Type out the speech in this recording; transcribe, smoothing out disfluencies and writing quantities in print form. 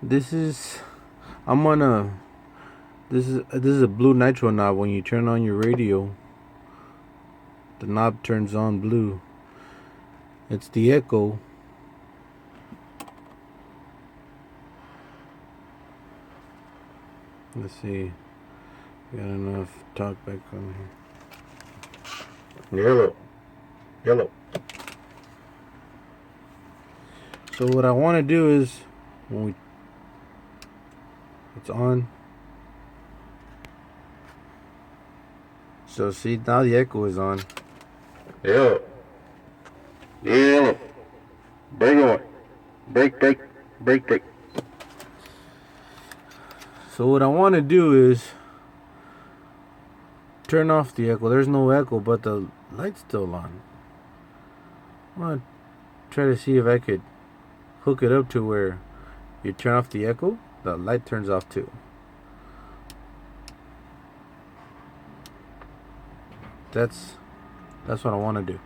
This is I'm gonna this is a blue Nitro knob. When you turn on your radio, the knob turns on blue. It's the echo. Let's see. Got enough talk back on here. Yellow. So what I want to do is when it's on. So see, now the echo is on. Yellow. Break on. Break. So what I want to do is turn off the echo. There's no echo, but the light's still on. I want to try to see if I could hook it up to where you turn off the echo, the light turns off too. That's what I want to do.